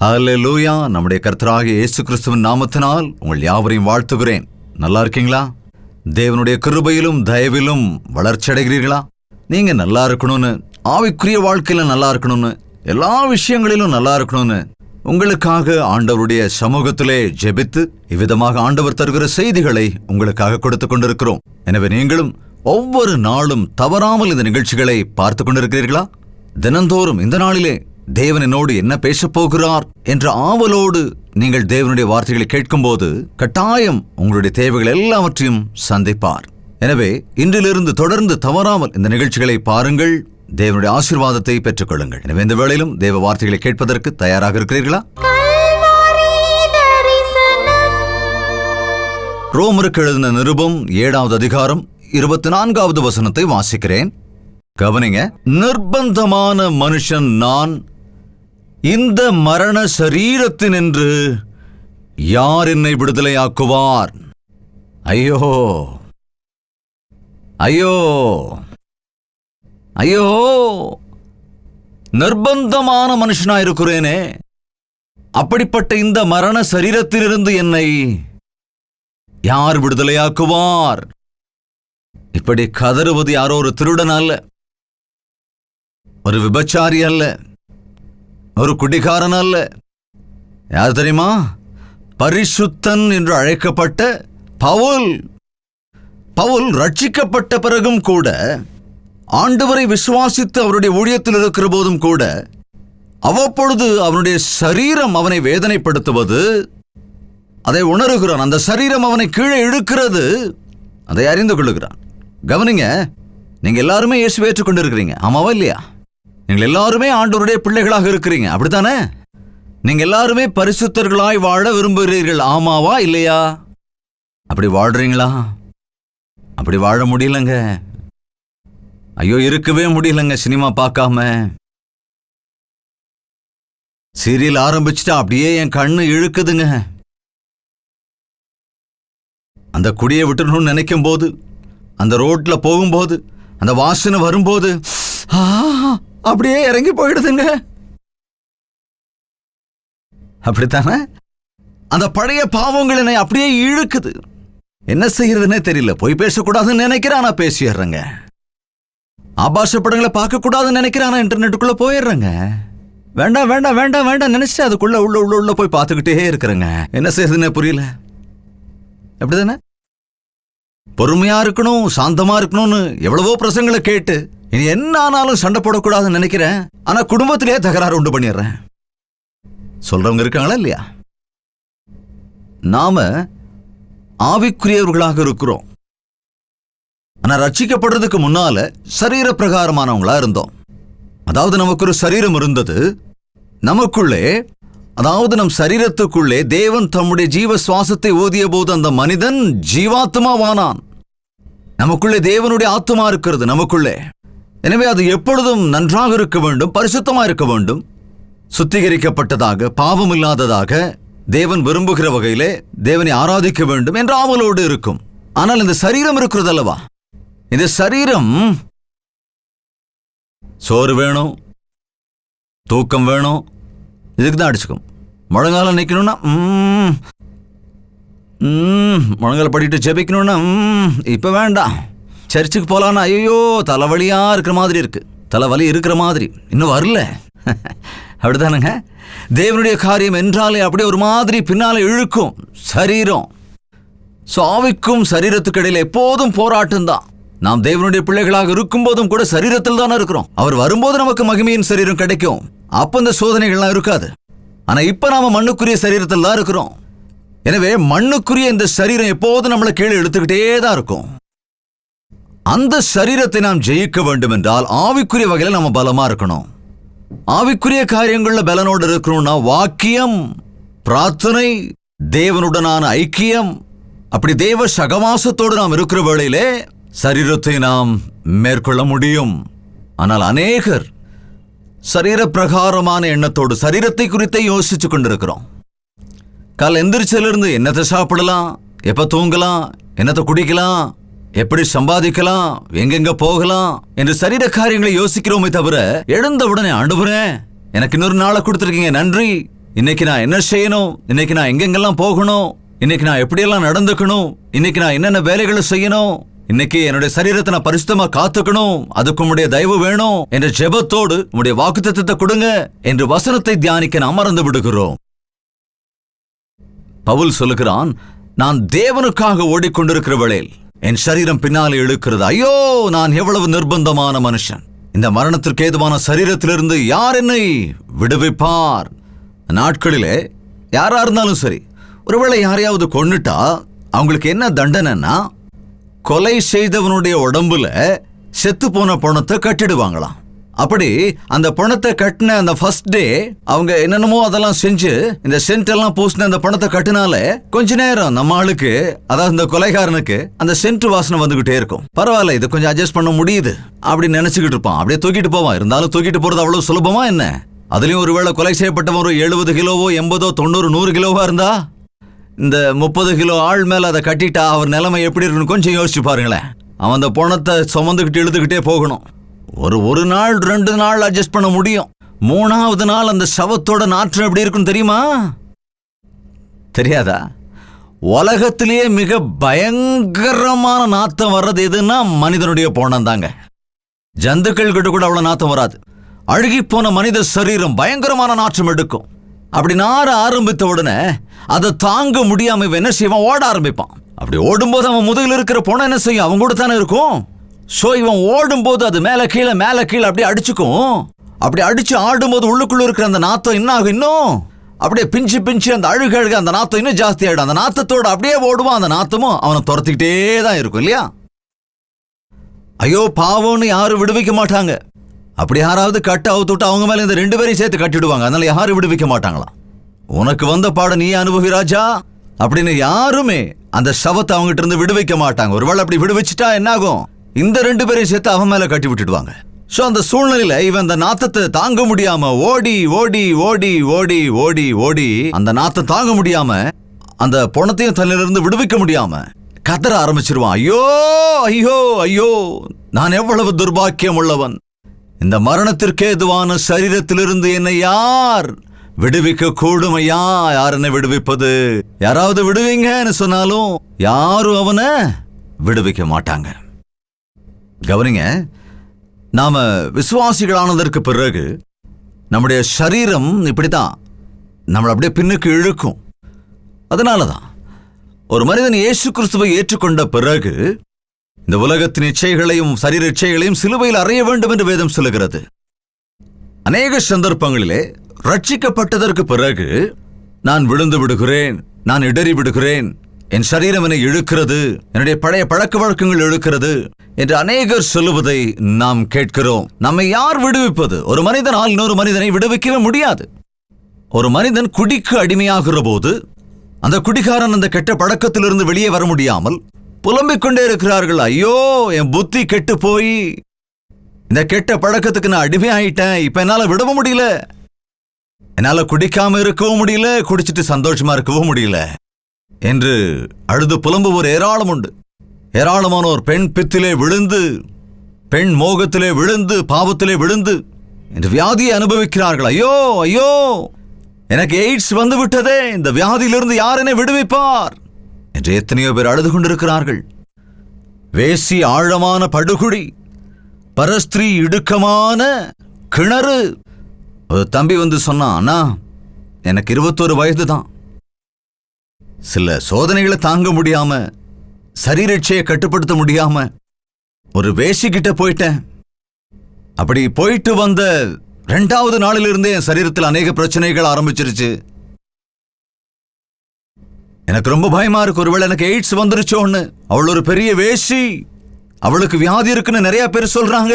ஹல்லேலூயா. நம்முடைய கர்த்தராகிய இயேசு கிறிஸ்துவின் நாமத்தினால் உங்கள் யாவரையும் வாழ்த்துகிறேன். நல்லா இருக்கீங்களா? தேவனுடைய கிருபையிலும் தயவிலும் வளர்ச்சி அடைகிறீர்களா? நீங்க நல்லா இருக்கணும்னு, ஆவிக்குரிய வாழ்க்கையில நல்லா இருக்கணும்னு, எல்லா விஷயங்களிலும் நல்லா இருக்கணும்னு உங்களுக்காக ஆண்டவருடைய சமூகத்திலே ஜெபித்து இவ்விதமாக ஆண்டவர் தருகிற செய்திகளை உங்களுக்காக கொடுத்து கொண்டிருக்கிறோம். எனவே நீங்களும் ஒவ்வொரு நாளும் தவறாமல் இந்த நிகழ்ச்சிகளை பார்த்து கொண்டிருக்கிறீர்களா? தினந்தோறும் இந்த நாளிலே தேவன் என்னோடு என்ன பேசப் போகிறார் என்ற ஆவலோடு நீங்கள் தேவனுடைய வார்த்தைகளை கேட்கும்போது கட்டாயம் உங்களுடைய தேவைகள் எல்லாவற்றையும் சந்திப்பார். எனவே இன்றிலிருந்து தொடர்ந்து தவறாமல் இந்த நிகழ்ச்சிகளை பாருங்கள், தேவனுடைய ஆசீர்வாதத்தை பெற்றுக் கொள்ளுங்கள். எனவே இந்த வேளையிலும் தேவ வார்த்தைகளை கேட்பதற்கு தயாராக இருக்கிறீர்களா? ரோமருக்கு எழுதின நிருபம் 7வது அதிகாரம் 24வது வசனத்தை வாசிக்கிறேன். கவனிங்க. நிர்பந்தமான மனுஷன் நான், இந்த மரண சரீரத்தினின்று யார் என்னை விடுதலையாக்குவார்? ஐயோ ஐயோ ஐயோ, நிர்பந்தமான மனுஷனாயிருக்கிறேனே, அப்படிப்பட்ட இந்த மரண சரீரத்திலிருந்து என்னை யார் விடுதலையாக்குவார்? இப்படி கதறுவது யாரோ ஒரு திருடன் அல்ல, ஒரு விபச்சாரி அல்ல, ஒரு குடிகாரன் அல்ல. யார் தெரியுமா? பரிசுத்தன் என்று அழைக்கப்பட்ட பவுல். பவுல் ரட்சிக்கப்பட்ட பிறகும் கூட, ஆண்டவரை விசுவாசித்து அவருடைய ஊழியத்தில் இருக்கிற போதும் கூட அவ்வப்பொழுது அவனுடைய சரீரம் அவனை வேதனைப்படுத்துவது, அதை உணர்கிறான். அந்த சரீரம் அவனை கீழே இழுக்கிறது, அதை அறிந்து கொள்ளுகிறான். கவனிங்க, நீங்க எல்லாருமே இயேசுவை ஏற்றுக்கொண்டு இருக்கிறீங்க, ஆமாவா இல்லையா? நீங்கள் எல்லாருமே ஆண்டவருடைய பிள்ளைகளாக இருக்கிறீங்க, அப்படித்தானே? நீங்க எல்லாருமே பரிசுத்தர்களாய் வாழ விரும்புகிறீர்கள், ஆமாவா இல்லையா? அப்படி வாழ்றீங்களா? அப்படி வாழ முடியலங்க. ஐயோ, இருக்கவே முடியலங்க. சினிமா பார்க்காம, சீரியல் ஆரம்பிச்சுட்டா அப்படியே என் கண்ணு இழுக்குதுங்க. அந்த குடியை விட்டுணும்னு நினைக்கும் போது, அந்த ரோட்ல போகும்போது, அந்த வாசனை வரும்போது அப்படியே இறங்கி போயிடுதுங்க. அப்படித்தானே? அந்த பழைய பாவங்கள் என்னை அப்படியே இழுக்குது. என்ன செய்யறதுன்னே தெரியல. பொய் பேசக்கூடாதுன்னு நினைக்கிறேன், ஆனா பேசிடுறேங்க. ஆபாச படங்களை பார்க்க கூடாதுன்னு நினைக்கிறேன், ஆனா இன்டர்நெட்டுக்குள்ள போயிடுறேங்க. வேண்டாம் வேண்டாம் வேண்டாம் வேண்டாம் நினைச்சிட்டு அதுக்குள்ள உள்ள போய் பார்த்துக்கிட்டே இருக்கிறேங்க. என்ன செய்யறதுன்னே புரியல. அப்படிதானே? பொறுமையா இருக்கணும், சாந்தமா இருக்கணும்னு எவ்வளவோ பிரசங்களை கேட்டு இனி என்ன ஆனாலும் சண்டை போடக்கூடாதுன்னு நினைக்கிறேன், ஆனா குடும்பத்திலேயே தகராறு உண்டு பண்ணிடுறேன். சொல்றவங்க இருக்காங்களா இல்லையா? நாம ஆவிக்குரியவர்களாக இருக்கிறோம், ஆனா ரட்சிக்கப்படுறதுக்கு முன்னால சரீர பிரகாரமானவங்களா இருந்தோம். அதாவது நமக்கு ஒரு சரீரம் இருந்தது, நமக்குள்ளே, அதாவது நம் சரீரத்துக்குள்ளே தேவன் தம்முடைய ஜீவ சுவாசத்தை ஊதிய போது அந்த மனிதன் ஜீவாத்மாவானான். நமக்குள்ளே தேவனுடைய ஆத்மா இருக்கிறது நமக்குள்ளே. எனவே அது எப்பொழுதும் நன்றாக இருக்க வேண்டும், பரிசுத்தமா இருக்க வேண்டும், சுத்திகரிக்கப்பட்டதாக, பாவம் இல்லாததாக, தேவன் விரும்புகிற வகையிலே தேவனை ஆராதிக்க வேண்டும் என்ற ஆவலோடு இருக்கும். ஆனால் இந்த சரீரம் இருக்கிறது அல்லவா, இந்த சரீரம் சோறு வேணும், தூக்கம் வேணும், இதுக்கு தான் அடிச்சுக்கும். முழங்கால நிற்கணும்னா முழங்கால படிட்டு ஜெபிக்கணும்னா இப்ப வேண்டாம். சர்ச்சுக்கு போலான்னா ஐயோ தலைவலியா இருக்கிற மாதிரி இருக்கு, தலைவலி இருக்கிற மாதிரி இன்னும் வரல. அப்படித்தானுங்க? தேவனுடைய காரியம் என்றாலே அப்படியே ஒரு மாதிரி பின்னால இழுக்கும் சரீரம். ஆவிக்கும் சரீரத்துக்கு இடையில எப்போதும் போராட்டம் தான். நாம் தேவனுடைய பிள்ளைகளாக இருக்கும் போதும் கூட சரீரத்தில் தானே இருக்கிறோம். அவர் வரும்போது நமக்கு மகிமையின் சரீரம் கிடைக்கும், அப்ப இந்த சோதனைகள்லாம் இருக்காது. ஆனா இப்ப நாம மண்ணுக்குரிய சரீரத்தில் தான் இருக்கிறோம். எனவே மண்ணுக்குரிய இந்த சரீரம் எப்போதும் நம்மளை கீழே எடுத்துக்கிட்டே தான் இருக்கும். அந்த சரீரத்தை நாம் ஜெயிக்க வேண்டும் என்றால் ஆவிக்குரிய வகையில நம்ம பலமா இருக்கணும். ஆவிக்குரிய காரியங்கள்ல பலனோடு இருக்கணும்னா வாக்கியம், பிரார்த்தனை, தேவனுடனான ஐக்கியம், அப்படி தேவ சகவாசத்தோடு நாம் இருக்கிற வேளையிலே சரீரத்தை நாம் மேற்கொள்ள முடியும். ஆனால் அநேகர் சரீர பிரகாரமான எண்ணத்தோடு சரீரத்தை குறித்தே யோசிச்சு கொண்டிருக்கிறோம். காலை எந்திரிச்சிலிருந்து என்னத்தை சாப்பிடலாம், எப்ப தூங்கலாம், என்னத்தை குடிக்கலாம், எப்படி சம்பாதிக்கலாம், எங்கெங்க போகலாம் என்று சரீர காரியங்களை யோசிக்கிறோமே தவிர எழுந்த உடனே ஆண்டவரே எனக்கு இன்னொரு நாளை கொடுத்துருக்கீங்க நன்றி இன்னைக்கு நான் என்ன செய்யணும், இன்னைக்கு நான் எங்கெங்கெல்லாம் போகணும், இன்னைக்கு நான் எப்படியெல்லாம் நடந்துக்கணும், இன்னைக்கு நான் என்னென்ன வேலைகளை செய்யணும், இன்னைக்கு என்னுடைய சரீரத்தை நான் பரிசுத்தமா காத்துக்கணும், அதுக்கு உம்முடைய தயவு வேணும் என்ற ஜெபத்தோடு உம்முடைய வாக்குத்தத்தத்தை கொடுங்க என்று வசனத்தை தியானிக்க நாம் மறந்து விடுகிறோம். பவுல் சொல்லுகிறான், நான் தேவனுக்காக ஓடிக்கொண்டிருக்கிறவளேல் என் சரீரம் பின்னாலே இழுக்கிறது. ஐயோ, நான் எவ்வளவு நிர்பந்தமான மனுஷன்! இந்த மரணத்திற்கு ஏதுவான சரீரத்திலிருந்து யார் என்னை விடுவிப்பார்? நாட்களிலே யாரா இருந்தாலும் சரி, ஒருவேளை யாரையாவது கொன்னுட்டா அவங்களுக்கு என்ன தண்டனைன்னா, கொலை செய்தவனுடைய உடம்புல செத்து போன பணத்தை கட்டிடுவாங்களாம். அப்படி அந்த பணத்தை கட்டின அந்த ஃபர்ஸ்ட் டே அவங்க என்னென்னமோ அதெல்லாம் செஞ்சு இந்த சென்ட் எல்லாம் பூசின அந்த பணத்தை கட்டினாலே கொஞ்ச நேரம் நம்ம ஆளுக்கு, அதாவது இந்த கொலைகாரனுக்கு அந்த சென்ட் வாசனை வந்துகிட்டே இருக்கும். பரவாயில்ல, இது கொஞ்சம் அட்ஜஸ்ட் பண்ண முடியுது அப்படின்னு நினைச்சுக்கிட்டு இருப்பான். அப்படியே தூக்கிட்டு போவான். இருந்தாலும் தூக்கிட்டு போறது அவ்வளவு சுலபமா என்ன? அதுலயும் ஒருவேளை கொலை செய்யப்பட்டவன் ஒரு 70 கிலோவோ 80 90 100 கிலோவா இருந்தா, இந்த 30 கிலோ ஆள் மேல அதை கட்டிட்டா அவர் நிலைமை எப்படி இருக்குன்னு கொஞ்சம் யோசிச்சு பாருங்களேன். அவன் அந்த பணத்தை சுமந்துக்கிட்டு இழுத்துக்கிட்டே போகணும். ஒரு நாள் 2 நாள் அட்ஜஸ்ட் பண்ண முடியும். 3ஆவது நாள் அந்த சவத்தோட நாற்றம் எப்படி இருக்குன்னு தெரியுமா? தெரியாதா? உலகத்திலேயே மிக பயங்கரமான நாத்தம் வர்றது எதுன்னா மனிதனுடைய போனம் தாங்க. ஜந்துக்கள் கிட்ட கூட அவ்வளவு நாத்தம் வராது. அழுகி போன மனித சரீரம் பயங்கரமான நாற்றம் எடுக்கும். அப்படி நார ஆரம்பித்த உடனே அதை தாங்க முடியாம இவன் என்ன செய்வான்? ஓட ஆரம்பிப்பான். அப்படி ஓடும்போது அவன் முதுகில் இருக்கிற போன என்ன செய்யும்? அவன் கூட தானே இருக்கும். சோ இவன் ஓடும்போது அது மேல கீழே அப்படியே அடிச்சுக்கும். அப்படி அடிச்சு ஆடும்போது உள்ளுக்குள்ள இருக்கிற அந்த நாத்தம் என்ன ஆகும்? இன்னும் அப்படியே பிஞ்சு அந்த அழுக அந்த நாத்தம் இன்னும் ஜாஸ்தி ஆயிடும். அந்த நாத்தத்தோட அப்படியே ஓடுவான். அந்த நாத்தமும் அவனை துரத்திக்கிட்டே தான் இருக்கும் இல்லையா? ஐயோ பாவம்னு யாரும் விடுவிக்க மாட்டாங்க. அப்படி யாராவது கட்ட அவுத்துட்டு அவங்க மேல இந்த 2 பேரையும் சேர்த்து கட்டிடுவாங்க. அதனால யாரும் விடுவிக்க மாட்டாங்களாம். உனக்கு வந்த பாடம் நீ அனுபவி ராஜா அப்படின்னு யாருமே அந்த சவத்தை அவங்ககிட்ட இருந்து விடுவிக்க மாட்டாங்க. ஒருவேளை அப்படி விடுவிச்சுட்டா என்ன ஆகும்? இந்த 2 பேரையும் சேர்த்து அவன் மேல கட்டி விட்டுடுவாங்க. சோ அந்த சூழ்நிலையில இவன் அந்த நாத்தத்தை தாங்க முடியாம ஓடி ஓடி ஓடி ஓடி ஓடி ஓடி அந்த நாத்தம் தாங்க முடியாம அந்த பணத்தையும் தன்னிலிருந்து விடுவிக்க முடியாம கதற ஆரம்பிச்சிருவான். ஐயோ ஐயோ ஐயோ, நான் எவ்வளவு துர்பாக்கியம் உள்ளவன்! இந்த மரணத்திற்கு ஏதுவான சரீரத்திலிருந்து என்னை யார் விடுவிக்க கூடும்? ஐயா, யார் என்னை விடுவிப்பது? யாராவது விடுவீங்கன்னு சொன்னாலும் யாரும் அவனை விடுவிக்க மாட்டாங்க. கவனிங்க, நாம விசுவாசிகளானதற்கு பிறகு நம்முடைய சரீரம் இப்படித்தான் நம்மளை அப்படியே பின்னுக்கு இழுக்கும். அதனாலதான் ஒரு மனிதன் இயேசு கிறிஸ்துவை ஏற்றுக்கொண்ட பிறகு இந்த உலகத்தின் இச்சைகளையும் சரீர இச்சைகளையும் சிலுவையில் அறைய வேண்டும் என்று வேதம் சொல்லுகிறது. அநேக சந்தர்ப்பங்களிலே ரட்சிக்கப்பட்டதற்கு பிறகு நான் விழுந்து விடுகிறேன், நான் இடறி விடுகிறேன், என் சரீரம் என்னை இழுக்கிறது, என்னுடைய பழைய பழக்க வழக்கங்கள் இழுக்கிறது என்று அநேகர் சொல்லுவதை நாம் கேட்கிறோம். நம்மை யார் விடுவிப்பது? ஒரு மனிதனால் இன்னொரு மனிதனை விடுவிக்கவே முடியாது. ஒரு மனிதன் குடிக்கு அடிமையாகிற போது அந்த குடிகாரன் அந்த கெட்ட பழக்கத்திலிருந்து வெளியே வர முடியாமல் புலம்பிக் கொண்டே இருக்கிறார்கள். ஐயோ, என் புத்தி கெட்டு போய் இந்த கெட்ட பழக்கத்துக்கு நான் அடிமை ஆயிட்டேன், இப்ப என்னால விடவும் முடியல, என்னால குடிக்காம இருக்கவும் முடியல, குடிச்சிட்டு சந்தோஷமா இருக்கவும் முடியல என்று அழுது புலம்புவோர் ஏராளம் உண்டு. ஏராளமானோர் பெண் பித்திலே விழுந்து, பெண் மோகத்திலே விழுந்து, பாவத்திலே விழுந்து இந்த வியாதியை அனுபவிக்கிறார்கள். ஐயோ ஐயோ, எனக்கு எய்ட்ஸ் வந்து விட்டதே, இந்த வியாதியிலிருந்து யார் என்னை விடுவிப்பார் என்று எத்தனையோ பேர் அழுது கொண்டிருக்கிறார்கள். வேசி ஆழமான படுகுழி, பரஸ்திரீ இடுக்கமான கிணறு. ஒரு தம்பி வந்து சொன்னான், அண்ணா எனக்கு 21 வயது தான், சில சோதனைகளை தாங்க முடியாம, சரீரட்சையை கட்டுப்படுத்த முடியாம ஒரு வேசிக்கிட்ட போயிட்டேன். அப்படி போயிட்டு வந்த 2வது நாளிலிருந்தே என் சரீரத்தில் அநேக பிரச்சனைகள் ஆரம்பிச்சிருச்சு. எனக்கு ரொம்ப பயமா இருக்கு, ஒருவேளை எனக்கு எய்ட்ஸ் வந்துருச்சோன்னு. அவள் ஒரு பெரிய வேசி, அவளுக்கு வியாதி இருக்குன்னு நிறைய பேர் சொல்றாங்க.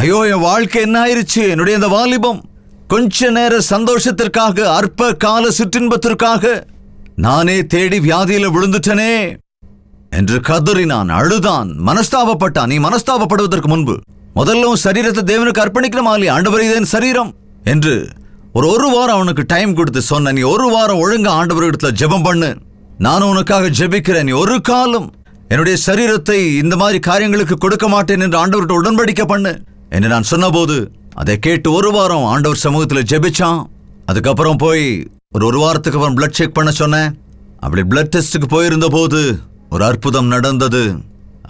ஐயோ, என் வாழ்க்கை என்ன ஆயிருச்சு? என்னுடைய இந்த வாலிபம் கொஞ்ச நேர சந்தோஷத்திற்காக, அற்ப கால சிற்றின்பத்திற்காக நானே தேடி வியாதியில விழுந்துட்டனே என்று கதறினான், அழுதான், மனஸ்தாபப்பட்டான். நீ மனஸ்தாபப்படுவதற்கு முன்பு முதல்ல சரீரத்தை தேவனுக்கு அர்ப்பணிக்கணுமா இல்லையா? ஆண்டவரே, இதன் சரீரம் என்று ஒரு வாரம் அவனுக்கு டைம் கொடுத்து சொன்ன, நீ 1 வாரம் ஒழுங்கா ஆண்டவரிடத்துல ஜெபம் பண்ணு, நானும் உனக்காக ஜெபிக்கிறேன், நீ ஒரு காலம் என்னுடைய சரீரத்தை இந்த மாதிரி காரியங்களுக்கு கொடுக்க மாட்டேன் என்று ஆண்டவர்கிட்ட உடன்படிக்கை பண்ணு என்று நான் சொன்னபோது அதை கேட்டு 1 வாரம் ஆண்டவர் சமூகத்தில் ஜெபிச்சான். அதுக்கப்புறம் போய் ஒரு வாரத்துக்கு அப்புறம் பிளட் செக் பண்ண சொன்னேன். அப்படி பிளட் டெஸ்டுக்கு போயிருந்த போது ஒரு அற்புதம் நடந்தது.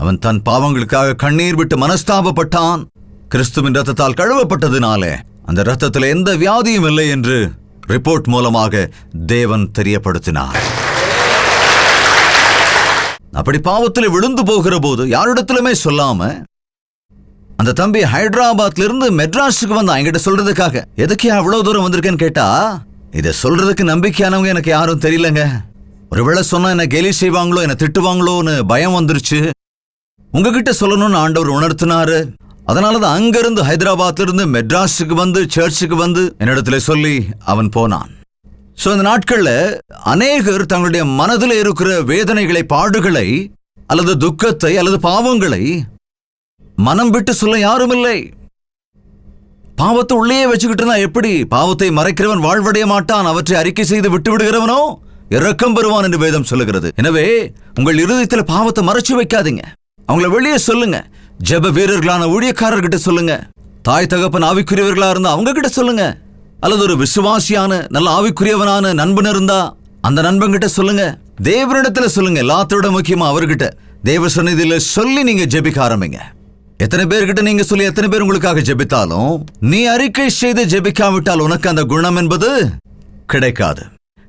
அவன் தன் பாவங்களுக்காக கண்ணீர் விட்டு மனஸ்தாபப்பட்டான். கிறிஸ்துவின் ரத்தத்தால் கழுவப்பட்டதினாலே அந்த ரத்தத்தில் எந்த வியாதியும் இல்லை என்று ரிப்போர்ட் மூலமாக தேவன் தெரியப்படுத்தினார். அப்படி பாவத்தில் விழுந்து போகிற போது யாரிடத்திலுமே சொல்லாம அந்த தம்பி ஹைதராபாத்ல இருந்து மெட்ராஸுக்கு வந்தான் என்கிட்ட சொல்றதுக்காக. எதுக்கு அவ்வளவு தூரம் வந்திருக்கேன்னு கேட்டா, இதை சொல்றதுக்கு நம்பிக்கையானவங்க எனக்கு யாரும் தெரியலங்க. ஒருவேளை சொன்னா என்ன கேலி செய்வாங்களோ, என்ன திட்டுவாங்களோன்னு பயம் வந்துருச்சு. உங்ககிட்ட சொல்லணும்னு ஆண்டவர் உணர்த்தினாரு. அதனாலதான் அங்கிருந்து ஹைதராபாத்ல இருந்து மெட்ராஸுக்கு வந்து சர்ச்சுக்கு வந்து என்னிடத்துல சொல்லி அவன் போனான். சோ இந்த நாட்கள்ல அநேகர் தங்களுடைய மனதில் இருக்கிற வேதனைகளை, பாடுகளை அல்லது துக்கத்தை அல்லது பாவங்களை மனம் விட்டு சொல்ல யாரும் இல்லை. பாவத்தை உள்ளே வச்சுக்கிட்டு இருந்தா எப்படி? பாவத்தை மறைக்கிறவன் வாழ்வடைய மாட்டான், அவற்றை அறிக்கை செய்து விட்டு விடுகிறவனோ இரக்கம் பெறுவான் என்று வேதம் சொல்லுகிறது. எனவே உங்கள் இருதயத்தில் பாவத்தை மறைச்சு வைக்காதீங்க. அவங்கள வெளியே சொல்லுங்க. ஜெப வீரர்களான ஊழியக்காரர்கிட்ட சொல்லுங்க. தாய் தகப்பன் ஆவிக்குரியவர்களா இருந்தா அவங்க கிட்ட சொல்லுங்க. அல்லது ஒரு விசுவாசியான நல்ல ஆவிக்குரியவனான நண்பன் இருந்தா அந்த நண்பன் கிட்ட சொல்லுங்க. தேவனிடத்துல சொல்லுங்க. எல்லாத்தோட முக்கியமா அவர்கிட்ட தேவ சந்நிதியில சொல்லி நீங்க ஜெபிக்க ஆரம்பிங்க. எத்தனை பேர்கிட்ட நீங்க சொல்லி எத்தனை பேர் உங்களுக்காக ஜெபித்தாலும் நீ அறிக்கை செய்து ஜெபிக்காவிட்டால் உனக்கு அந்த குணம் என்பது கிடைக்காது.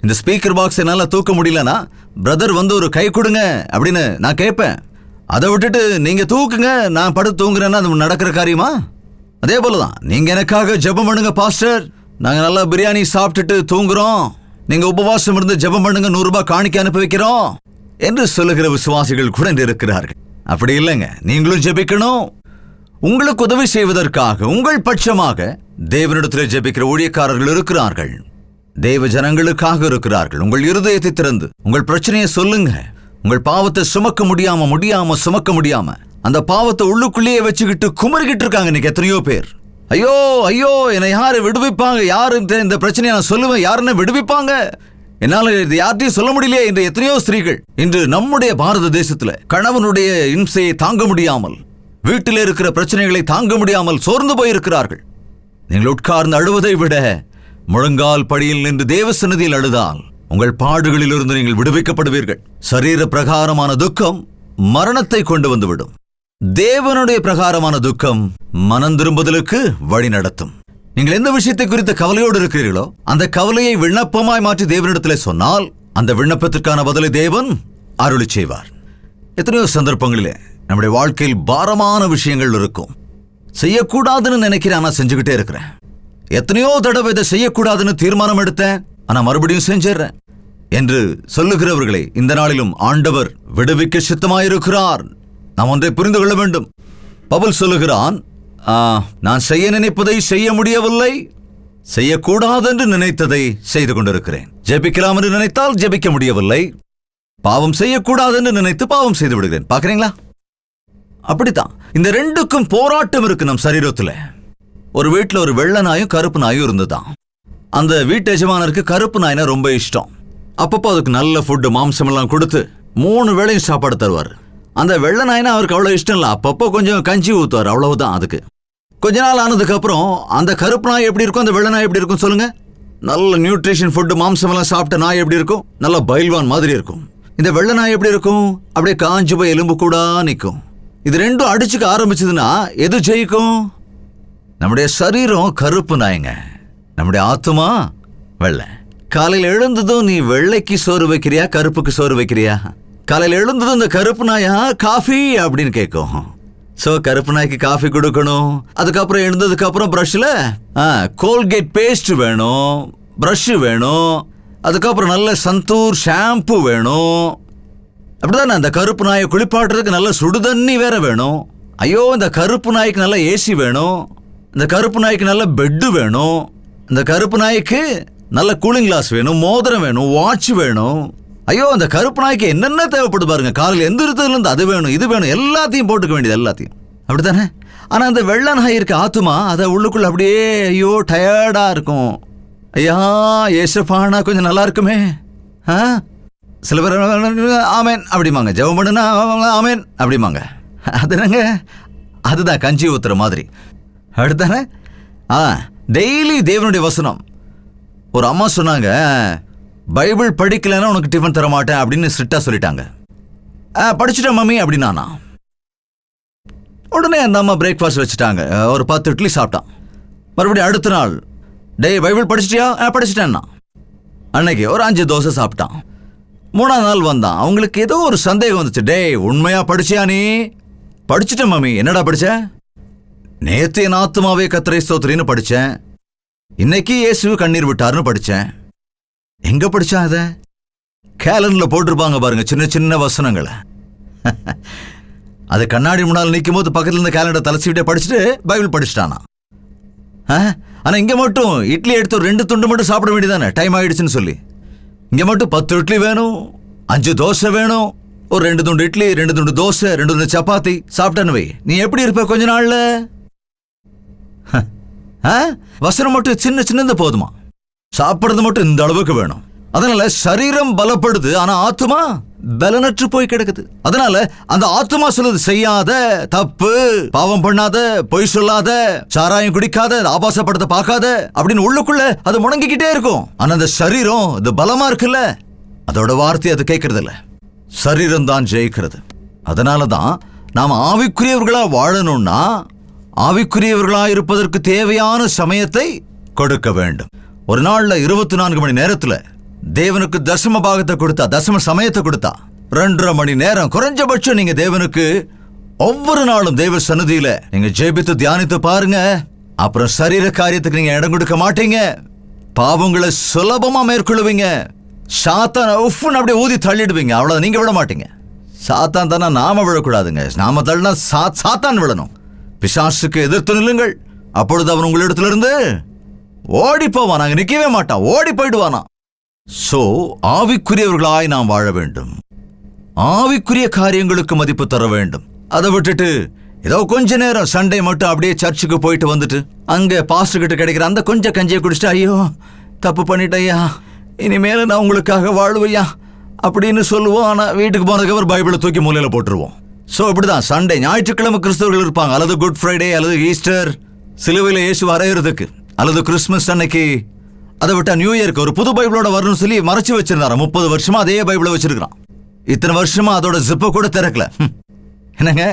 இந்த ஸ்பீக்கர் பாக்ஸ் என்னால தூக்க முடியலனா பிரதர் வந்து ஒரு கை கொடுங்க அப்படின்னு நான் கேட்பேன். அதை விட்டுட்டு நீங்க தூக்குங்க நான் படுத்து தூங்குறேன்னா அது நடக்கிற காரியமா? அதே போலதான் நீங்க எனக்காக ஜெபம் பண்ணுங்க பாஸ்டர், நாங்க நல்லா பிரியாணி சாப்பிட்டுட்டு தூங்குறோம், நீங்க உபவாசம் இருந்து ஜெபம் பண்ணுங்க, 100 ரூபாய் காணிக்க அனுப்பி வைக்கிறோம் என்று சொல்லுகிற விசுவாசிகள் கூட இருக்கிறார்கள். அப்படி இல்லைங்க. நீங்களும் ஜெபிக்கணும். உங்களுக்கு உதவி செய்வதற்காக உங்கள் பட்சமாக தேவனிடத்தில் ஜெபிக்கிற ஊழியக்காரர்கள் இருக்கிறார்கள். தேவ ஜனங்களுக்காக இருக்கிறார்கள். உங்கள் இருதயத்தை திறந்து உங்கள் பிரச்சனையை சொல்லுங்க. உங்கள் பாவத்தை சுமக்க முடியாம அந்த பாவத்தை உள்ளுக்குள்ளேயே வச்சுக்கிட்டு குமரிக்கிட்டு இருக்காங்க இன்னைக்கு எத்தனையோ பேர். ஐயோ ஐயோ என்னை யாரு விடுவிப்பாங்க, யாரு இந்த பிரச்சனையை நான் சொல்லுவேன், யாருன்னு விடுவிப்பாங்க, என்னால இது யார்ட்டையும் சொல்ல முடியலையே என்று எத்தனையோ ஸ்திரீகள் இன்று நம்முடைய பாரத தேசத்துல கணவனுடைய இம்சையை தாங்க முடியாமல், வீட்டில் இருக்கிற பிரச்சனைகளை தாங்க முடியாமல் சோர்ந்து போயிருக்கிறார்கள். நீங்கள் உட்கார்ந்து அழுவதை விட முழங்கால் படியில் நின்று தேவ சந்நிதியில் அழுதால் உங்கள் பாடுகளில் இருந்து நீங்கள் விடுவிக்கப்படுவீர்கள். சரீர பிரகாரமான துக்கம் மரணத்தை கொண்டு வந்துவிடும். தேவனுடைய பிரகாரமான துக்கம் மனம் திரும்புதலுக்கு வழி நடத்தும். நீங்கள் எந்த விஷயத்தை குறித்த கவலையோடு இருக்கிறீர்களோ அந்த கவலையை விண்ணப்பமாய் மாற்றி தேவனிடத்திலே சொன்னால் அந்த விண்ணப்பத்திற்கான பதிலை தேவன் அருளி செய்வார். எத்தனையோ சந்தர்ப்பங்களிலே நம்முடைய வாழ்க்கையில் பாரமான விஷயங்கள் இருக்கும். செய்யக்கூடாதுன்னு நினைக்கிறேன், ஆனா செஞ்சுக்கிட்டே இருக்கிறேன். எத்தனையோ தடவை இதை செய்யக்கூடாதுன்னு தீர்மானம் எடுத்தேன், ஆனா மறுபடியும் செஞ்சிடறேன் என்று சொல்லுகிறவர்களை இந்த நாளிலும் ஆண்டவர் விடுவிக்க சித்தமாயிருக்கிறார். நாம் ஒன்றை புரிந்து கொள்ள வேண்டும். பவுல் சொல்லுகிறான், நான் செய்ய நினைப்பதை செய்ய முடியவில்லை, செய்யக்கூடாது என்று நினைத்ததை செய்து கொண்டிருக்கிறேன். ஜெபிக்கலாம் என்று நினைத்தால் ஜெபிக்க முடியவில்லை, பாவம் செய்யக்கூடாது என்று நினைத்து பாவம் செய்து விடுகிறேன். பாக்குறீங்களா? அப்படித்தான் இந்த ரெண்டுக்கும் போராட்டம் இருக்கு நம் சரீரத்துல. ஒரு வீட்டுல ஒரு வெள்ளை நாயும் கருப்பு நாயும் இருந்துதான். அந்த வீட்டு எஜமானருக்கு கருப்பு நாயினா ரொம்ப இஷ்டம். அப்பப்போ அதுக்கு நல்ல ஃபுட்டு, மாம்சம் எல்லாம் கொடுத்து 3 வேளையும் சாப்பாடு தருவார். அந்த வெள்ளை நாயினா அவருக்கு அவ்வளவு இஷ்டம் இல்லை. அப்பப்போ கொஞ்சம் கஞ்சி ஊத்துவார், அவ்வளவுதான். அதுக்கு கொஞ்ச நாள் ஆனதுக்கு அப்புறம் அந்த கருப்பு நாய் எப்படி இருக்கும், அந்த வெள்ளை நாய் எப்படி இருக்கும் சொல்லுங்க? நல்ல நியூட்ரிஷன் ஃபுட்டு, மாம்சம் எல்லாம் சாப்பிட்ட நாய் எப்படி இருக்கும்? நல்ல பைல்வான் மாதிரி இருக்கும். இந்த வெள்ளை நாய் எப்படி இருக்கும்? அப்படியே காஞ்சு போய் எலும்பு கூட நிற்கும். இது ரெண்டும் அடிச்சுக்க ஆரம்பிச்சதுன்னா எது ஜெயிக்கும்? நம்முடைய சரீரம் கருப்பு நாயங்க, நம்முடைய ஆத்துமா வெள்ளை. காலையில் எழுந்ததும் நீ வெள்ளைக்கு சோறு வைக்கிறியா கருப்புக்கு சோறு வைக்கிறியா? காலையில் எழுந்ததும் இந்த கருப்பு நாயா காஃபி அப்படின்னு கேட்கும். சோ கருப்பு நாய்க்கு காஃபி கொடுக்கணும். அதுக்கப்புறம் எழுந்ததுக்கு அப்புறம் பிரஷ்ல கோல்கேட் பேஸ்ட் வேணும், பிரஷ் வேணும், அதுக்கப்புறம் நல்ல சந்தூர் ஷாம்பு வேணும். அப்படிதான் அந்த கருப்பு நாயை குளிப்பாட்டுறதுக்கு நல்ல சுடுதண்ணி வேற வேணும். ஐயோ இந்த கருப்பு நாய்க்கு நல்ல ஏசி வேணும், இந்த கருப்பு நாய்க்கு நல்ல பெட்டு வேணும், இந்த கருப்பு நாய்க்கு நல்ல கூலிங் கிளாஸ் வேணும், மோதிரம் வேணும், வாட்ச் வேணும். ஐயோ அந்த கருப்பு நாய்க்கு என்னென்ன தேவைப்படுது பாருங்க. காலையில் எந்திரத்துல இருந்து அது வேணும் இது வேணும் எல்லாத்தையும் போட்டுக்க வேண்டியது எல்லாத்தையும். அப்படித்தானே? ஆனா அந்த வெள்ளை நாய் இருக்க ஆத்துமா அதை உள்ளுக்குள்ள அப்படியே ஐயோ டயர்டா இருக்கும். ஐயா ஏசப்பானா கொஞ்சம் நல்லா இருக்குமே. சில பேர் ஆமேன் அப்படிமாங்க, ஜெபம் பண்ணுனா ஆமேன் அப்படிமாங்க. அதுதாங்க, அதுதான் கஞ்சி ஊத்துற மாதிரி. அடுத்தானே டெய்லி தேவனுடைய வசனம் ஒரு அம்மா சொன்னாங்க, பைபிள் படிக்கலைன்னா உனக்கு டிஃபன் தர மாட்டேன் அப்படின்னு ஸ்ட்ரிக்டா சொல்லிட்டாங்க. படிச்சுட்டேன் மம்மி அப்படின்னா. உடனே அந்த அம்மா பிரேக்ஃபாஸ்ட் வச்சுட்டாங்க. ஒரு 10 இட்லி சாப்பிட்டான். மறுபடியும் அடுத்த நாள், டேய் பைபிள் படிச்சிட்டியா? படிச்சுட்டேன்னா. அன்னைக்கு ஒரு 5 தோசை சாப்பிட்டான். 3ஆம் நாள் வந்தான். அவங்களுக்கு ஏதோ ஒரு சந்தேகம் வந்துச்சு. டேய் உண்மையா படிச்சியா நீ? படிச்சுட்டேன் மம்மி. என்னடா படிச்ச? நேத்து என் ஆத்துமாவே கர்த்தரை ஸ்தோத்திரின்னு படிச்சேன். இன்னைக்கு இயேசு கண்ணீர் விட்டாருன்னு படிச்சேன். எங்க படிச்சான் அத? கேலண்டர்ல போட்டிருப்பாங்க பாருங்க, சின்ன சின்ன வசனங்களை. அது கண்ணாடி முன்னால் நிற்கும் போது பக்கத்துல இருந்த கேலண்டர் தலைச்சிக்கிட்டே படிச்சுட்டு பைபிள் படிச்சுட்டானா. ஆனா இங்க மட்டும் இட்லி எடுத்து ஒரு 2 துண்டு மட்டும் சாப்பிட வேண்டியதானே, டைம் ஆயிடுச்சுன்னு சொல்லி. இங்க மட்டும் 10 இட்லி வேணும், 5 தோசை வேணும், ஒரு 2 துண்டு இட்லி, 2 துண்டு தோசை, 2 துண்டு சப்பாத்தி சாப்பிட்டான்னு வை. நீ எப்படி இருப்ப கொஞ்ச நாள்ல? வசனம் மட்டும் சின்ன சின்னது போதுமா? சாப்பிடுறது மட்டும் இந்த அளவுக்கு வேணும். அதனால சரீரம் பலப்படுது, ஆனா ஆத்துமா பலனற்று போய் கிடக்குது. அதனால அந்த ஆத்துமா சொல்லுது, செய்யாத தப்பு, பாவம் பண்ணாத, பொய் சொல்லாத, சாராயம் குடிக்காத, ஆபாச படத்தை பார்க்காத அப்படின்னு உள்ளுக்குள்ள அது முடங்கிக்கிட்டே இருக்கும். ஆனா அந்த சரீரம் இது பலமா இருக்குல்ல, அதோட வார்த்தை அது கேட்கறது இல்ல. சரீரம் தான் ஜெயிக்கிறது. அதனாலதான் நாம ஆவிக்குரியவர்களா வாழணும்னா ஆவிக்குரியவர்களா இருப்பதற்கு தேவையான சமயத்தை கொடுக்க வேண்டும். ஒரு நாள்ல 24 மணி நேரத்துல தேவனுக்கு தசம பாகத்தை கொடுத்தா, தசம சமயத்தை கொடுத்தா 2.5 மணி நேரம் குறைஞ்சபட்சம் நீங்க தேவனுக்கு ஒவ்வொரு நாளும் தேவ சந்நிதியில நீங்க ஜெபித்து தியானித்து பாருங்க. அப்புறம் சரீர காரியத்துக்கு நீங்க இடம் கொடுக்க மாட்டீங்க. பாவங்களை சுலபமா மேற்கொள்ளுவீங்க. சாத்தான் உஃப்னு அப்படியே ஊதி தள்ளிடுவீங்க. அவ்வளவு நீங்க விட மாட்டீங்க. சாத்தான் தானே, நாம விழக்கூடாதுங்க. நாம தள்ளினா சாத்தான் விழணும். பிசாசுக்கு எதிர்த்து நில்லுங்கள், அப்பொழுது அவன் உங்களிடத்திலிருந்து ஓடி போவான். நாங்க நிக்கவே மாட்டான், ஓடி போயிடுவானா. சோ ஆவிக்குரியவர்களாய் நாம் வாழ வேண்டும். ஆவிக்குரிய காரியங்களுக்கு மதிப்பு தர வேண்டும். அதை விட்டுட்டு ஏதோ கொஞ்ச நேரம் சண்டே மட்டும் அப்படியே சர்ச்சுக்கு போயிட்டு வந்துட்டு அங்க பாஸ்டர் கிட்ட கிடைக்கிற அந்த கொஞ்சம் கஞ்சியை குடிச்சிட்டு, ஐயோ தப்பு பண்ணிட்டையா, இனிமேல நான் உங்களுக்காக வாழ்வையா அப்படின்னு சொல்லுவோம். ஆனா வீட்டுக்கு போனதுக்கு அப்புறம் பைபிளை தூக்கி மூலையில போட்டுருவோம். சோ இப்படிதான் சண்டே, ஞாயிற்றுக்கிழமை கிறிஸ்தவர்கள் இருப்பாங்க, அல்லது குட் ஃப்ரைடே, அல்லது ஈஸ்டர், சிலுவையில இயேசு அறையிறதுக்கு, அல்லது கிறிஸ்துமஸ் அன்னைக்கு. அதை விட்டா நியூ இயருக்கு ஒரு புது பைபிளோட வரணும்னு சொல்லி மறைச்சு வச்சிருந்தாரு. 30 வருஷமா அதே பைபிளை வச்சிருக்கான். இத்தனை வருஷமா அதோட ஜிப்ப கூட திறக்கல. என்னங்க,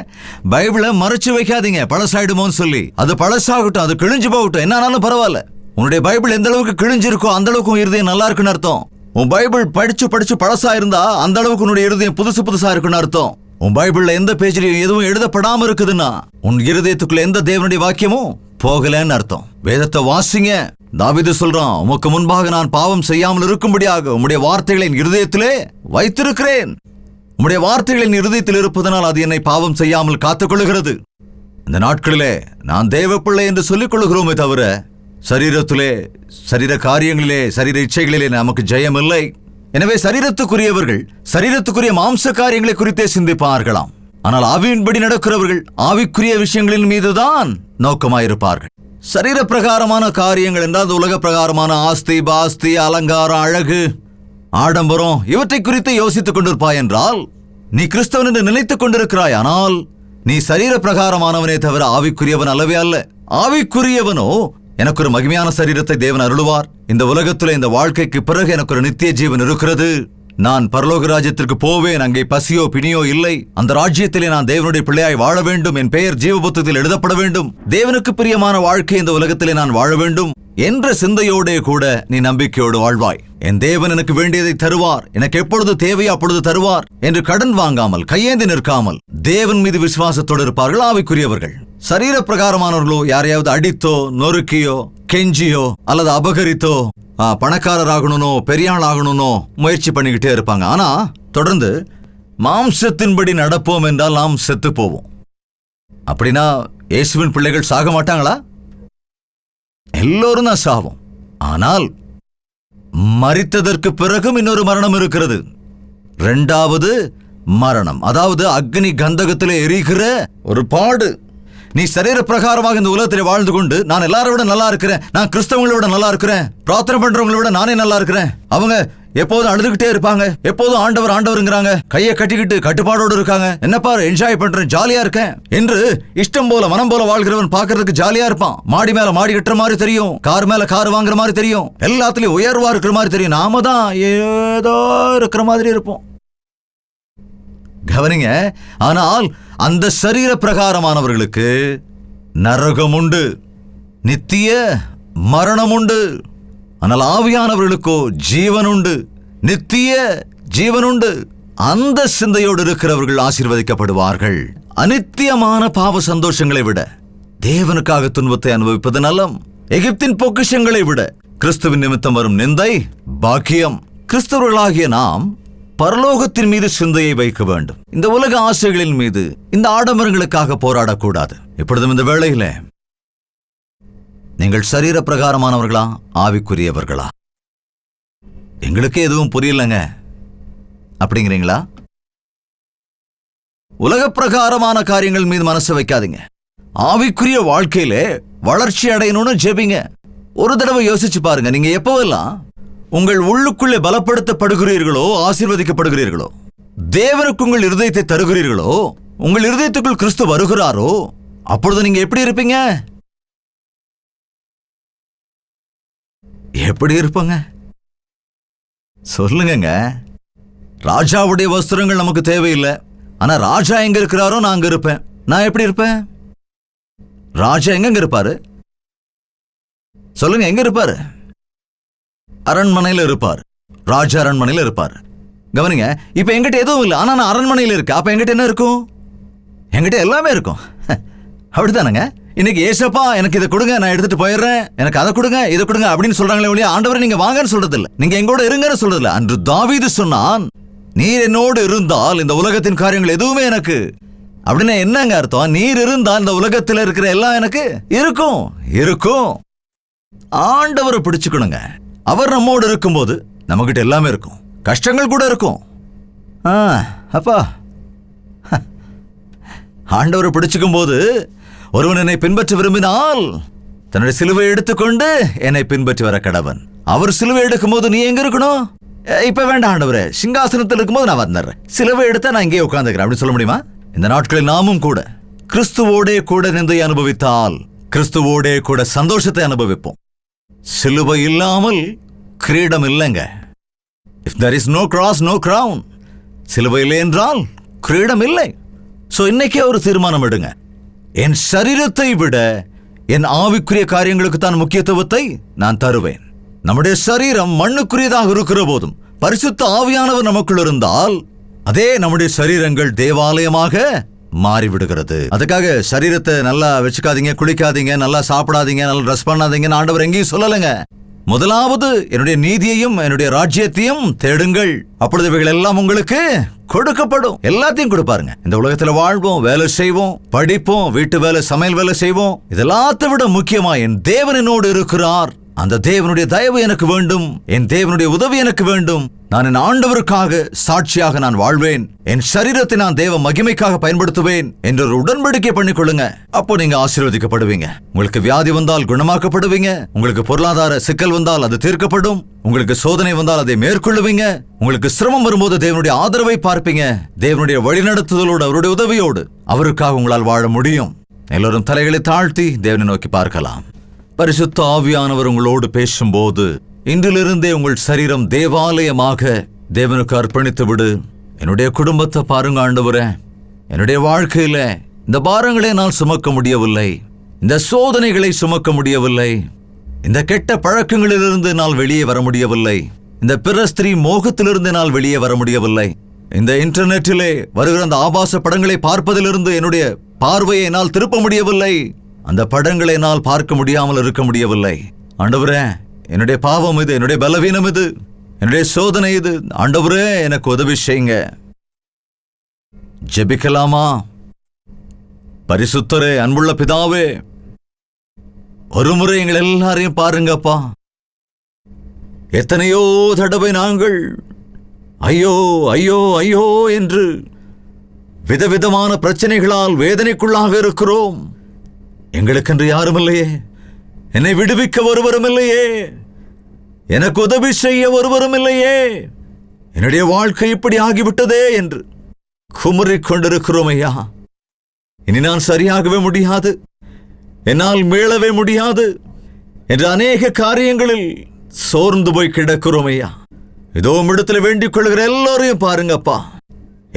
பைபிளை மறைச்சு வைக்காதீங்க, பழசாயிடுமோன்னு சொல்லி. அது பழசாகட்டும், அது கிழிஞ்சு போகட்டும், என்ன ஆனாலும் பரவாயில்ல. உன்னுடைய பைபிள் எந்த அளவுக்கு கிழிஞ்சிருக்கோ அந்த அளவுக்கு உன் இருதயம் நல்லா இருக்குன்னு அர்த்தம். உன் பைபிள் படிச்சு பழசா இருந்தா அந்த அளவுக்கு உன்னுடைய இருதயம் புதுசா இருக்குன்னு அர்த்தம். உன் பைபிள்ல எந்த பேஜ்லயும் எதுவும் எழுதப்படாம இருக்குதுன்னா உன் இருதயத்துக்குள்ள எந்த தேவனுடைய வாக்கியமும் போகலன்னு அர்த்தம். வேதத்தை வாசிங்க. தாவீது சொல்றான், உமக்கு முன்பாக நான் பாவம் செய்யாமல் இருக்கும்படியாக உம்முடைய வார்த்தைகளை என் இருதயத்திலே வைத்திருக்கிறேன். உம்முடைய வார்த்தைகளின் இருதயத்தில் இருப்பதனால் அது என்னை பாவம் செய்யாமல் காத்துக்கொள்ளுகிறது. இந்த நாட்களிலே நான் தேவ பிள்ளை என்று சொல்லிக் கொள்ளுகிறோமே தவிர சரீரத்திலே, சரீர காரியங்களிலே, சரீர இச்சைகளிலே நமக்கு ஜெயம் இல்லை. எனவே சரீரத்துக்குரியவர்கள் சரீரத்துக்குரிய மாம்ச காரியங்களை குறித்தே சிந்திப்பார்களாம். ஆனால் ஆவியின்படி நடக்கிறவர்கள் ஆவிக்குரிய விஷயங்களின் மீதுதான் நோக்கமாயிருப்பார்கள். சரீர பிரகாரமான காரியங்கள் என்றால் உலக பிரகாரமான ஆஸ்தி, பாஸ்தி, அலங்காரம், அழகு, ஆடம்பரம் இவற்றை குறித்து யோசித்துக் கொண்டிருப்பாய் என்றால் நீ கிறிஸ்தவன் என்று நினைத்துக் கொண்டிருக்கிறாய். ஆனால் நீ சரீர பிரகாரமானவனே தவிர ஆவிக்குரியவன் அல்லவே அல்ல. ஆவிக்குரியவனோ, எனக்கு ஒரு மகிமையான சரீரத்தை தேவன் அருளுவார், இந்த உலகத்துல இந்த வாழ்க்கைக்கு பிறகு எனக்கு ஒரு நித்திய ஜீவன் இருக்கிறது, நான் பரலோக ராஜ்யத்திற்கு போவேன், அங்கே பசியோ பிணியோ இல்லை, அந்த ராஜ்யத்திலே நான் தேவனுடைய பிள்ளையாய் வாழ வேண்டும், என் பெயர் ஜீவபுத்தகத்தில் எழுதப்பட வேண்டும், தேவனுக்கு பிரியமான வாழ்க்கை இந்த உலகத்திலே நான் வாழ வேண்டும் என்ற சிந்தையோடே கூட நீ நம்பிக்கையோடு வாழ்வாய். என் தேவன் எனக்கு வேண்டியதை தருவார், எனக்கு எப்பொழுது தேவையோ அப்பொழுது தருவார் என்று கடன் வாங்காமல் கையேந்தி நிற்காமல் தேவன் மீது விசுவாசத்தோடு இருப்பார்கள் ஆவிக்குரியவர்கள். சரீர பிரகாரமானவர்களோ யாரையாவது அடித்தோ, நொறுக்கியோ, கெஞ்சியோ அல்லது அபகரித்தோ பணக்காரராகணும்னோ பெரியாள் ஆகணும்னோ முயற்சி பண்ணிக்கிட்டே இருப்பாங்க. ஆனா தொடர்ந்து மாம்சத்தின்படி நடப்போம் என்றால் நாம் செத்து போவோம். அப்படின்னா இயேசுவின் பிள்ளைகள் சாக மாட்டாங்களா? எல்லோரும் தான் சாவோம். ஆனால் மரித்ததற்கு பிறகும் இன்னொரு மரணம் இருக்கிறது. 2வது மரணம், அதாவது அக்னி கந்தகத்திலே எரிகிற ஒரு பாடு. நீ சரீர பிரகாரமாக இந்த உலகத்திலே வாழ்ந்து கொண்டு நான் எல்லாரை விட நல்லா இருக்கிறேன், நான் கிறிஸ்தவங்களை விட நல்லா இருக்கிறேன், பிரார்த்தனை பண்றவங்களை விட நானே நல்லா இருக்கிறேன், அவங்க எப்போதும் அழுதுகிட்டே இருப்பாங்க, எப்போதும் ஆண்டவர் ஆண்டவருங்கிறாங்க, கையை கட்டிக்கிட்டு கட்டுப்பாடோடு இருக்காங்க. என்னப்பா என்ஜாய் பண்றேன், ஜாலியா இருக்கேன் என்று இஷ்டம் போல மனம் போல வாழ்கிறவன் பார்க்கிறதுக்கு ஜாலியா இருப்பான். மாடி மேல மாடி கட்டுற மாதிரி தெரியும், கார் மேல கார் வாங்குற மாதிரி தெரியும், எல்லாத்துலயும் உயர்வா இருக்கிற மாதிரி தெரியும். நாம தான் ஏதோ இருக்கிற மாதிரி இருப்போம். கவனிங்க, ஆனால் அந்த சரீர பிரகாரமானவர்களுக்கு நரகம் உண்டு, நித்திய மரணம் உண்டு. ஆனால் ஆவியானவர்களுக்கோ ஜீவன் உண்டு, நித்திய ஜீவன் உண்டு. அந்த சிந்தையோடு இருக்கிறவர்கள் ஆசீர்வதிக்கப்படுவார்கள். அநித்தியமான பாவ சந்தோஷங்களை விட தேவனுக்காக துன்பத்தை அனுபவிப்பது நலம். எகிப்தின் பொக்கிஷங்களை விட கிறிஸ்துவின் நிமித்தம் வரும் நிந்தை பாக்கியம். கிறிஸ்தவர்களாகிய நாம் பரலோகத்தின் மீது சிந்தையை வைக்க வேண்டும். இந்த உலக ஆசைகளின் மீது, இந்த ஆடம்பரங்களுக்காக போராடக்கூடாது. இப்பொழுதும் இந்த வேளையில நீங்கள் சரீர பிரகாரமானவர்களா, ஆவிக்குரியவர்களா? எங்களுக்கு எதுவும் புரியலங்க அப்படிங்கிறீங்களா? உலக பிரகாரமான காரியங்கள் மீது மனசு வைக்காதீங்க. ஆவிக்குரிய வாழ்க்கையிலே வளர்ச்சி அடையணும்னு ஜெபிங்க. ஒரு தடவை யோசிச்சு பாருங்க, நீங்க எப்போவெல்லாம் உங்கள் உள்ளுக்குள்ளே பலப்படுத்தப்படுகிறீர்களோ, ஆசீர்வதிக்கப்படுகிறீர்களோ, தேவனுக்கு உங்கள் இருதயத்தை தருகிறீர்களோ, உங்கள் இருதயத்துக்குள் கிறிஸ்து வருகிறாரோ, அப்பொழுது நீங்க எப்படி இருப்பீங்க? எப்படி இருப்பங்க? சொல்லுங்க. ராஜாவுடைய வஸ்திரங்கள் நமக்கு தேவையில்லை. ஆனா ராஜா எங்க இருக்கிறாரோ நான் அங்க இருப்பேன். நான் எப்படி இருப்பேன்? ராஜா எங்க இருப்பாரு? சொல்லுங்க, எங்க இருப்பாரு? அரண்மனையில் இருப்பார். ராஜா அரண்மனையில் இருப்பார். கவனிங்க, இப்ப எங்கிட்ட எதுவும் இல்லை, ஆனா நான் அரண்மனையில் இருக்கேன். அப்ப எங்கிட்ட என்ன இருக்கும்? எங்கிட்ட எல்லாமே இருக்கும். அப்படித்தானுங்க. இன்னைக்கு ஏசப்பா எனக்கு இதை கொடுங்க, நான் எடுத்துட்டு போயிடுறேன், எனக்கு அதை கொடுங்க, இதை கொடுங்க அப்படின்னு சொல்றாங்களே ஒழிய ஆண்டவரை நீங்க வாங்கன்னு சொல்றது இல்லை, நீங்க எங்கூட இருங்கன்னு சொல்றது இல்லை. அன்று தாவீது சொன்னான், நீர் என்னோடு இருந்தால் இந்த உலகத்தின் காரியங்கள் எதுவுமே எனக்கு. அப்படின்னா என்னங்க அர்த்தம்? நீர் இருந்தால் இந்த உலகத்தில் இருக்கிற எல்லாம் எனக்கு இருக்கும். இருக்கும். ஆண்டவரை பிடிச்சுக்கணுங்க. அவர் நம்மோடு இருக்கும்போது நம்மகிட்ட எல்லாமே இருக்கும். கஷ்டங்கள் கூட இருக்கும். அப்பா, ஆண்டவரை பிடிச்சுக்கும் போது ஒருவன் என்னை பின்பற்ற விரும்பினால் தன்னுடைய சிலுவை எடுத்துக்கொண்டு என்னை பின்பற்றி வர கடவன். அவர் சிலுவை எடுக்கும் போது நீ எங்க இருக்கணும்? இப்ப வேண்டாம் ஆண்டவரே, சிங்காசனத்தில் இருக்கும்போது நான் வந்துடுறேன், சிலுவை எடுத்தா நான் இங்கே உட்காந்துக்கிறேன் அப்படின்னு சொல்ல முடியுமா? இந்த நாட்களில் நாமும் கூட கிறிஸ்துவோடே கூட நிந்தையை அனுபவித்தால் கிறிஸ்துவோடே கூட சந்தோஷத்தை அனுபவிப்போம். சிலுவை இல்லாமல் கிரீடம் இல்லைங்க. If there is no cross, no crown. சிலுவை இல்லை என்றால் கிரீடம் இல்லை. சோ இன்னைக்கே ஒரு தீர்மானம் எடுங்க. என் சரீரத்தை விட என் ஆவிக்குரிய காரியங்களுக்கு தான் முக்கியத்துவத்தை நான் தருவேன். நம்முடைய சரீரம் மண்ணுக்குரியதாக இருக்கிற போதும் பரிசுத்த ஆவியானவர் நமக்குள் இருந்தால் அதே நம்முடைய சரீரங்கள் தேவாலயமாக மாறிவிடுகிறது. அதுக்காக சரீரத்தை நல்லா வச்சுக்காதீங்க, குளிக்காதீங்க, நல்லா சாப்பிடாதீங்க, நல்லா ட்ரெஸ் பண்ணாதீங்கன்னு ஆண்டவர் எங்கேயும் சொல்லலைங்க. முதலாவது என்னுடைய நீதியையும் என்னுடைய ராஜ்யத்தையும் தேடுங்கள், அப்பொழுது இவைகள் எல்லாம் உங்களுக்கு கொடுக்கப்படும். எல்லாத்தையும் கொடுப்பாருங்க. இந்த உலகத்துல வாழ்வோம், வேலை செய்வோம், படிப்போம், வீட்டு வேலை, சமையல் வேலை செய்வோம். இதெல்லாத்தை விட முக்கியமா என் தேவன் என்னோடு இருக்கிறார். அந்த தேவனுடைய தயவு எனக்கு வேண்டும், என் தேவனுடைய உதவி எனக்கு வேண்டும். நான் என் ஆண்டவருக்காக சாட்சியாக நான் வாழ்வேன், என் சரீரத்தை நான் தேவ மகிமைக்காக பயன்படுத்துவேன் என்ற ஒரு உடன்படிக்கை பண்ணிக்கொள்ளுங்க. அப்போ நீங்க ஆசீர்வதிக்கப்படுவீங்க. உங்களுக்கு வியாதி வந்தால் குணமாக்கப்படுவீங்க, உங்களுக்கு பொருளாதார சிக்கல் வந்தால் அது தீர்க்கப்படும், உங்களுக்கு சோதனை வந்தால் அதை மேற்கொள்ளுவீங்க, உங்களுக்கு சிரமம் வரும்போது தேவனுடைய ஆதரவை பார்ப்பீங்க. தேவனுடைய வழிநடத்துதலோடு, அவருடைய உதவியோடு அவருக்காக உங்களால் வாழ முடியும். எல்லோரும் தலைகளை தாழ்த்தி தேவனை நோக்கி பார்க்கலாம். பரிசுத்த ஆவியானவர் உங்களோடு பேசும்போது இன்றிலிருந்தே உங்கள் சரீரம் தேவாலயமாக தேவனுக்கு அர்ப்பணித்து விடு. என்னுடைய குடும்பத்தை பாருங்க ஆண்டவரே, என்னுடைய வாழ்க்கையில இந்த பாரங்களை நான் சுமக்க முடியவில்லை, இந்த சோதனைகளை சுமக்க முடியவில்லை, இந்த கெட்ட பழக்கங்களிலிருந்து நான் வெளியே வர முடியவில்லை, இந்த பிற ஸ்திரீ மோகத்திலிருந்து நான் வெளியே வர முடியவில்லை, இந்த இன்டர்நெட்டிலே வருகிற அந்த ஆபாச படங்களை பார்ப்பதிலிருந்து என்னுடைய பார்வையை என்னால் திருப்ப முடியவில்லை, அந்த படங்களை என்னால் பார்க்க முடியாமல் இருக்க முடியவில்லை. ஆண்டவரே, என்னுடைய பாவம் இது, என்னுடைய பலவீனம் இது, என்னுடைய சோதனை இது. ஆண்டவரே, எனக்கு உதவி செய்யுங்க. ஜெபிக்கலாமா? பரிசுத்தரே, அன்புள்ள பிதாவே, ஒரு முறை எங்கள் எல்லாரையும் பாருங்கப்பா. எத்தனையோ தடவை நாங்கள் ஐயோ ஐயோ ஐயோ என்று விதவிதமான பிரச்சனைகளால் வேதனைக்குள்ளாக இருக்கிறோம். எங்களுக்கென்று யாரும் இல்லையே, என்னை விடுவிக்க ஒருவரும் இல்லையே, எனக்கு உதவி செய்ய ஒருவரும் இல்லையே, என்னுடைய வாழ்க்கை இப்படி ஆகிவிட்டதே என்று குமுறிக் கொண்டிருக்கிறோம் ஐயா. இனி நான் சரியாகவே முடியாது, என்னால் மீளவே முடியாது என்ற அநேக காரியங்களில் சோர்ந்து போய் கிடக்கிறோம் ஐயா. இதோ இடத்துல வேண்டிக் கொள்கிற எல்லாரையும் பாருங்கப்பா.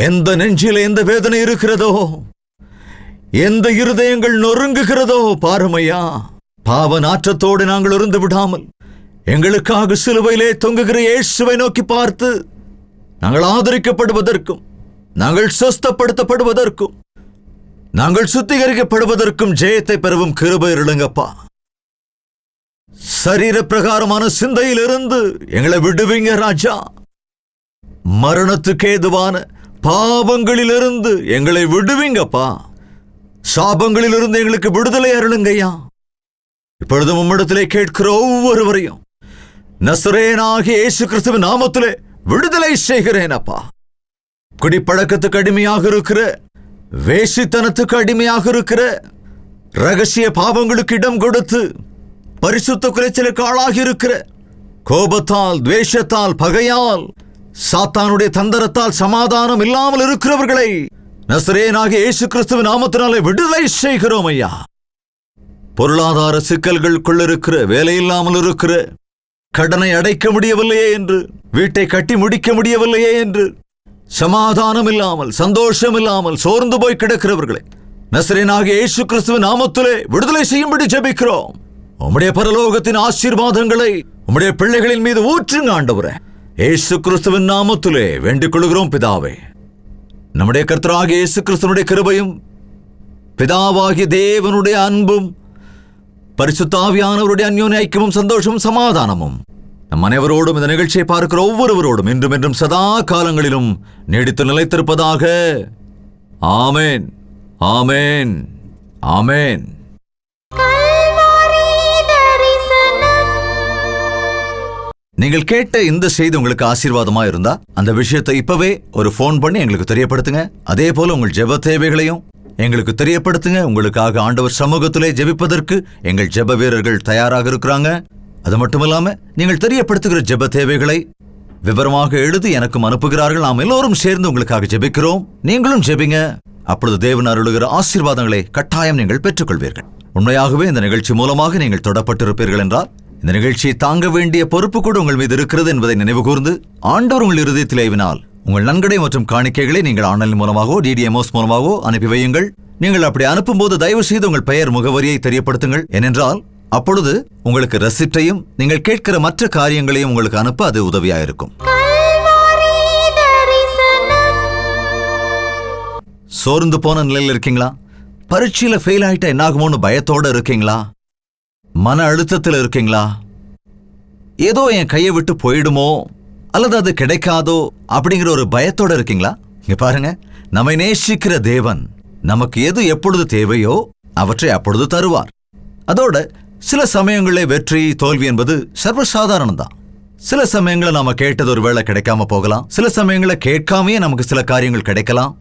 எந்த நெஞ்சில எந்த வேதனை இருக்கிறதோ, எந்த இருதயங்கள் நொறுங்குகிறதோ பாருமையா. பாவ நாற்றத்தோடு நாங்கள் இருந்து விடாமல் எங்களுக்காக சிலுவையிலே தொங்குகிற இயேசுவை நோக்கி பார்த்து நாங்கள் ஆதரிக்கப்படுவதற்கும், நாங்கள் சுஸ்தப்படுத்தப்படுவதற்கும், நாங்கள் சுத்திகரிக்கப்படுவதற்கும் ஜெயத்தை பெறவும் கிருபை இருளுங்கப்பா. சரீர பிரகாரமான சிந்தையிலிருந்து எங்களை விடுவீங்க ராஜா. மரணத்துக்கு ஏதுவான பாவங்களிலிருந்து எங்களை விடுவீங்கப்பா. சாபங்களிலிருந்து எங்களுக்கு விடுதலை அருளுங்கய்யா. இப்பொழுது உம்மிடத்திலே கேட்கிற ஒவ்வொருவரையும் நசரேயனாகிய இயேசு கிறிஸ்துவின் நாமத்திலே விடுதலை செய்கிறேன் அப்பா. குடிப்பழக்கத்துக்கு அடிமையாக இருக்கிற, வேசித்தனத்துக்கு அடிமையாக இருக்கிற, ரகசிய பாவங்களுக்கு இடம் கொடுத்து பரிசுத்த குலைச்சலுக்கு ஆளாகி இருக்கிற, கோபத்தால், துவேஷத்தால், பகையால், சாத்தானுடைய தந்திரத்தால் சமாதானம் இல்லாமல் இருக்கிறவர்களை நசரேயனாகிய இயேசு கிறிஸ்துவின் நாமத்தினாலே விடுதலை செய்கிறோம் ஐயா. பொருளாதார சிக்கல்களுக்குள் இருக்கிற, வேலையில்லாமல் இருக்கிற, கடனை அடைக்க முடியவில்லையே என்று, வீட்டை கட்டி முடிக்க முடியவில்லையே என்று, சமாதானம் இல்லாமல், சந்தோஷம் இல்லாமல் சோர்ந்து போய் கிடக்கிறவர்களை நசரேயனாகிய இயேசு கிறிஸ்துவின் நாமத்திலே விடுதலை செய்யும்படி ஜெபிக்கிறோம். உம்முடைய பரலோகத்தின் ஆசீர்வாதங்களை உம்முடைய பிள்ளைகளின் மீது ஊற்றுங்க ஆண்டவரே. இயேசு கிறிஸ்துவின் நாமத்திலே வேண்டிக் கொள்கிறோம் பிதாவே. நம்முடைய கர்த்தராகிய இயேசு கிறிஸ்துவினுடைய கிருபையும், பிதாவாகிய தேவனுடைய அன்பும், பரிசுத்த ஆவியானவருடைய அந்யோன்ய ஐக்கியமும், சந்தோஷமும், சமாதானமும் நம் அனைவரோடும், இந்த நிகழ்ச்சியை பார்க்கிற ஒவ்வொருவரோடும் இன்றும் என்றும் சதா காலங்களிலும் நீடித்து நிலைத்திருப்பதாக. ஆமேன், ஆமேன், ஆமேன். நீங்கள் கேட்ட இந்த செய்தி உங்களுக்கு ஆசீர்வாதமா இருந்தா அந்த விஷயத்தை இப்பவே ஒரு போன் பண்ணி எங்களுக்கு தெரியப்படுத்துங்க. அதே போல உங்கள் ஜெப தேவைகளையும் எங்களுக்கு தெரியப்படுத்துங்க. உங்களுக்காக ஆண்டவர் சமூகத்திலே ஜெபிப்பதற்கு எங்கள் ஜெப வீரர்கள் தயாராக இருக்கிறாங்க. அது மட்டுமில்லாம நீங்கள் தெரியப்படுத்துகிற ஜெப தேவைகளை விவரமாக எழுதி எனக்கும் அனுப்புகிறார்கள். நாம் எல்லோரும் சேர்ந்து உங்களுக்காக ஜெபிக்கிறோம். நீங்களும் ஜெபிங்க. அப்பொழுது தேவன் அருளுகிற ஆசீர்வாதங்களை கட்டாயம் நீங்கள் பெற்றுக்கொள்வீர்கள். உண்மையாகவே இந்த நிகழ்ச்சி மூலமாக நீங்கள் தொடப்பட்டிருப்பீர்கள் என்றால் இந்த நிகழ்ச்சியை தாங்க வேண்டிய பொறுப்பு கூட உங்கள் மீது இருக்கிறது என்பதை நினைவு கூர்ந்து ஆண்டவர் உங்கள் இருதயத்தில் ஏவினால் உங்கள் நன்கொடை மற்றும் காணிக்கைகளை நீங்கள் ஆன்லைன் மூலமாகவோ DDMOS மூலமாகவோ அனுப்பி வையுங்கள். நீங்கள் அப்படி அனுப்பும்போது தயவு செய்து உங்கள் பெயர், முகவரியை தெரியப்படுத்துங்கள். ஏனென்றால் அப்பொழுது உங்களுக்கு ரெசிப்டையும் நீங்கள் கேட்கிற மற்ற காரியங்களையும் உங்களுக்கு அனுப்ப அது உதவியாயிருக்கும். சோர்ந்து போன நிலையில் இருக்கீங்களா? பரீட்சையில ஃபெயில் ஆயிட்டா என்னாகுமோன்னு பயத்தோட இருக்கீங்களா? மன அழுத்தத்தில் இருக்கீங்களா? ஏதோ என் கையை விட்டு போயிடுமோ அல்லது அது கிடைக்காதோ அப்படிங்கிற ஒரு பயத்தோட இருக்கீங்களா? இங்க பாருங்க, நம்மை நேசிக்கிற தேவன் நமக்கு எது எப்பொழுது தேவையோ அவற்றை அப்பொழுது தருவார். அதோட சில சமயங்களில் வெற்றி, தோல்வி என்பது சர்வசாதாரணம் தான். சில சமயங்களில் நாம கேட்டது ஒரு வேளை கிடைக்காம போகலாம். சில சமயங்களில் கேட்காமையே நமக்கு சில காரியங்கள் கிடைக்கலாம்.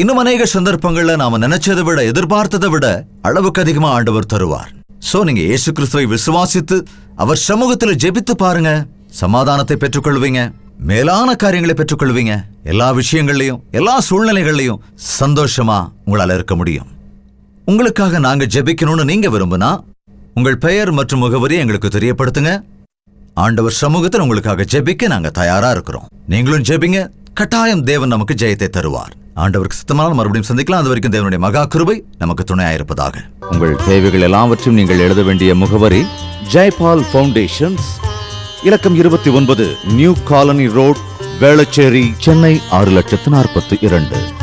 இன்னும் அநேக சந்தர்ப்பங்கள்ல நாம நினைச்சதை விட, எதிர்பார்த்ததை விட அளவுக்கு அதிகமா ஆண்டவர் தருவார். சோ நீங்க இயேசு கிறிஸ்துவை விசுவாசித்து அவர் சமூகத்தில் ஜெபித்து பாருங்க. சமாதானத்தை பெற்றுக்கொள்வீங்க, மேலான காரியங்களை பெற்றுக்கொள்வீங்க. எல்லா விஷயங்கள்லையும், எல்லா சூழ்நிலைகள்லையும் சந்தோஷமா உங்களால இருக்க முடியும். உங்களுக்காக நாங்க ஜெபிக்கணும்னு நீங்க விரும்புனா உங்கள் பெயர் மற்றும் முகவரியை எங்களுக்கு தெரியப்படுத்துங்க. ஆண்டவர் சமூகத்தில் உங்களுக்காக ஜெபிக்க நாங்க தயாரா இருக்கிறோம். நீங்களும் ஜெபிங்க. கட்டாயம் தேவன் நமக்கு ஜெயத்தை தருவார். ஆண்டவருக்கு சித்தமான மறுபடியும் சந்திக்கலாம். அது வரைக்கும் தேவனுடைய மகா கிருபை நமக்கு துணையாயிருப்பதாக. உங்கள் தேவைகள் எல்லாவற்றையும் நீங்கள் எழுத வேண்டிய முகவரி ஜெயபால் ஃபவுண்டேஷன்ஸ், இலக்கம் 29, new colony road, Velachery, Chennai 6,42,00,000.